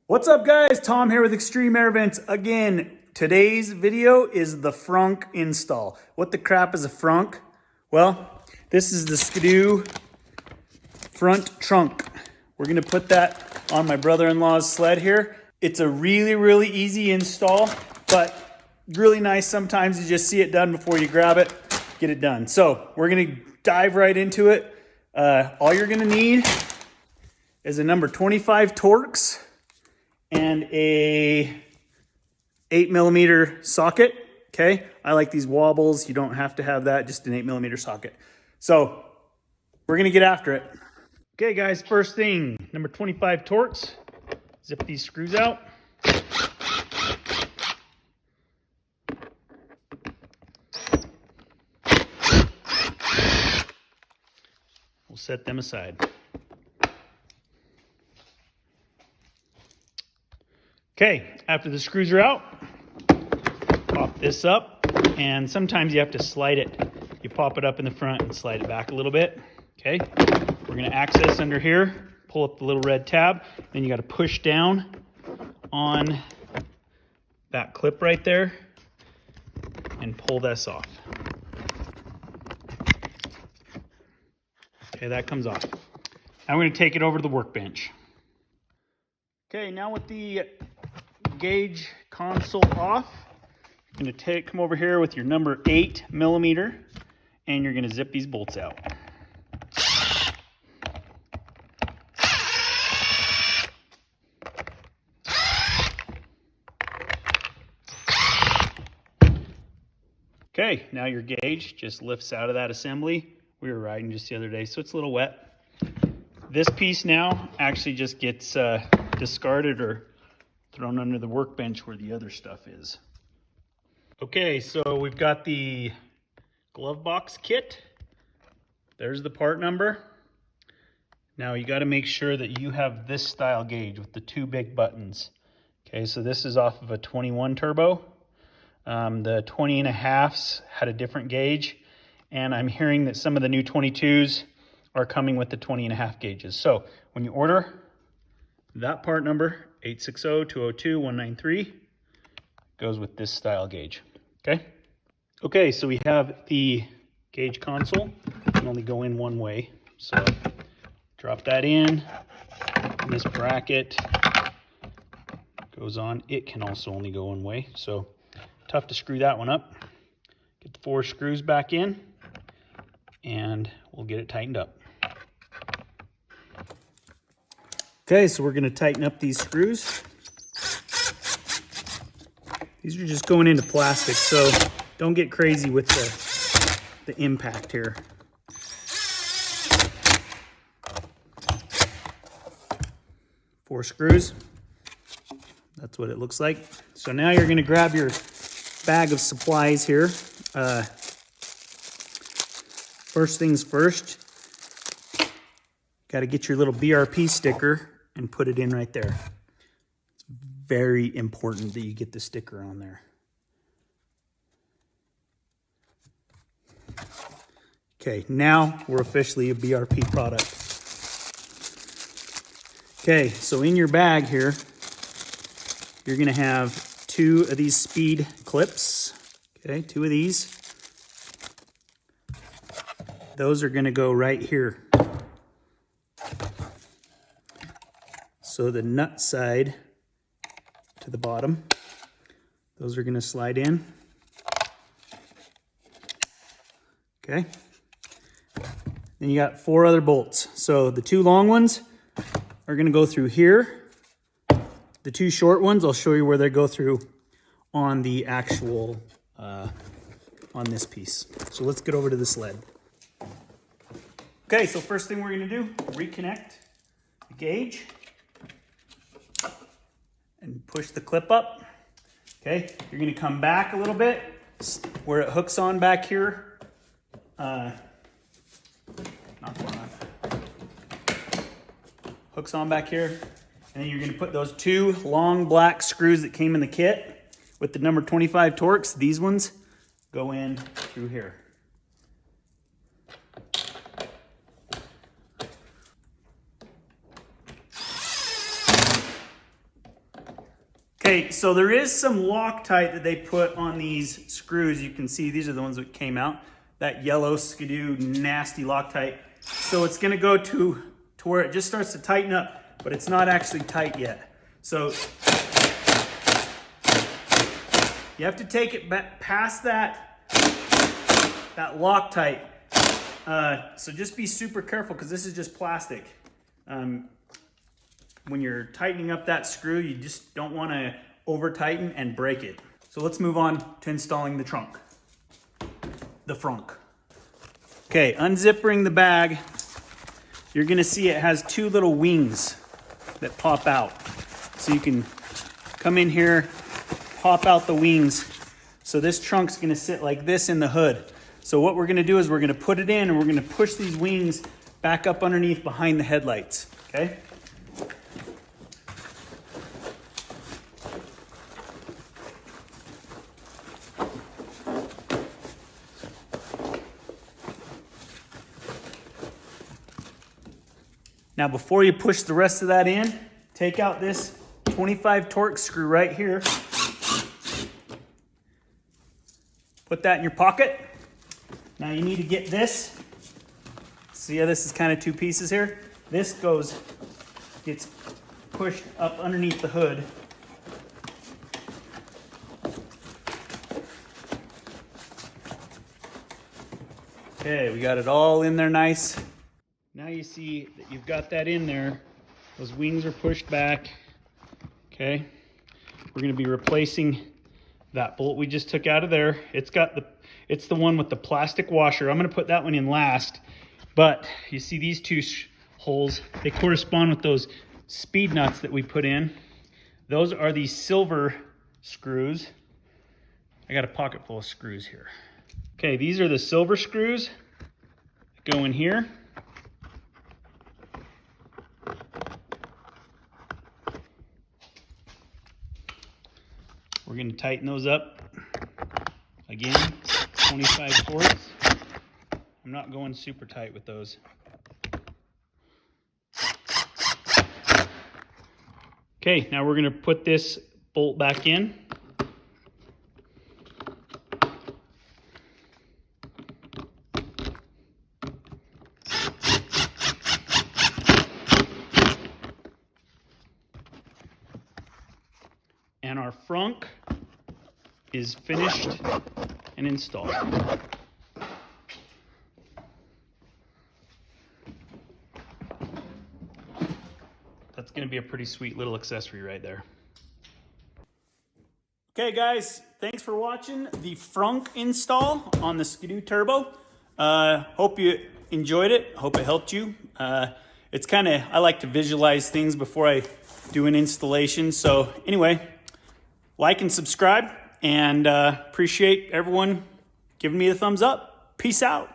What's up guys, Tom here with Extreme Air Vents again. Today's video is the Frunk install. What the crap is a Frunk? Well, this is the Skidoo front trunk. We're gonna put that on my brother-in-law's sled here. It's a really easy install, but really nice sometimes you just see it done before you grab it, get it done. So we're gonna dive right into it. All you're gonna need is a number 25 Torx and a 8mm socket. Okay, I like these wobbles. You don't have to have that, just an 8mm socket. So we're gonna get after it. Okay guys, first thing, number 25 Torx. Zip these screws out. We'll set them aside. Okay, after the screws are out, pop this up, and sometimes you have to slide it. You pop it up in the front and slide it back a little bit. Okay, we're gonna access under here, pull up the little red tab, then you gotta push down on that clip right there and pull this off. Okay, that comes off. Now we're gonna take it over to the workbench. Okay, now with the gauge console off, you're gonna come over here with your number 8mm and you're gonna zip these bolts out. Okay, now your gauge just lifts out of that assembly. We were riding just the other day, so it's a little wet. This piece now actually just gets discarded or thrown under the workbench where the other stuff is. Okay, so we've got the Glovebox Kit. There's the part number. Now you got to make sure that you have this style gauge with the two big buttons. Okay, so this is off of a 21 turbo. The 20.5s had a different gauge, and I'm hearing that some of the new 22s are coming with the 20.5 gauges. So when you order, that part number 860-202-193 goes with this style gauge. Okay, so we have the gauge console. It can only go in one way, so drop that in, and this bracket goes on. It can also only go one way, so tough to screw that one up. Get the 4 screws back in and we'll get it tightened up. Okay, so we're gonna tighten up these screws. These are just going into plastic, so don't get crazy with the impact here. Four screws, that's what it looks like. So now you're gonna grab your bag of supplies here. First things first, got to get your little BRP sticker and put it in right there. It's very important that you get the sticker on there. Okay, now we're officially a BRP product. Okay, so in your bag here, you're gonna have 2 of these speed clips. Okay, 2 of these. Those are gonna go right here. So the nut side to the bottom, those are gonna slide in. Okay. Then you got 4 other bolts. So the 2 long ones are gonna go through here. The 2 short ones, I'll show you where they go through on the actual, on this piece. So let's get over to the sled. Okay, so first thing we're gonna do, reconnect the gauge and push the clip up. Okay, you're gonna come back a little bit where it hooks on back here. Not far enough. Hooks on back here. And then you're gonna put those 2 long black screws that came in the kit with the number 25 Torx. These ones go in through here. Okay, so there is some Loctite that they put on these screws. You can see these are the ones that came out. That yellow Skidoo nasty Loctite. So it's gonna go to where it just starts to tighten up, but it's not actually tight yet. So you have to take it back past that Loctite. So just be super careful because this is just plastic. When you're tightening up that screw, you just don't want to over tighten and break it. So let's move on to installing the trunk, the Frunk. Okay, unzipping the bag, you're gonna see it has two little wings that pop out. So you can come in here, pop out the wings. So this trunk's gonna sit like this in the hood. So what we're gonna do is we're gonna put it in and we're gonna push these wings back up underneath behind the headlights, okay? Now before you push the rest of that in, take out this 25 Torx screw right here. Put that in your pocket. Now you need to get this. See how this is kind of two pieces here? This gets pushed up underneath the hood. Okay, we got it all in there nice. Now you see that you've got that in there. Those wings are pushed back. Okay, we're going to be replacing that bolt we just took out of there. It's the one with the plastic washer. I'm going to put that one in last. But you see these two holes, they correspond with those speed nuts that we put in. Those are the silver screws. I got a pocket full of screws here. Okay, these are the silver screws that go in here. We're going to tighten those up. Again, 25 Torx. I'm not going super tight with those. Okay, now we're going to put this bolt back in. And our Frunk is finished and installed. That's going to be a pretty sweet little accessory right there. Okay guys, thanks for watching the Frunk install on the Skidoo Turbo. Hope you enjoyed it. Hope it helped you. It's kind of, I like to visualize things before I do an installation. So anyway, like and subscribe, and appreciate everyone giving me a thumbs up. Peace out.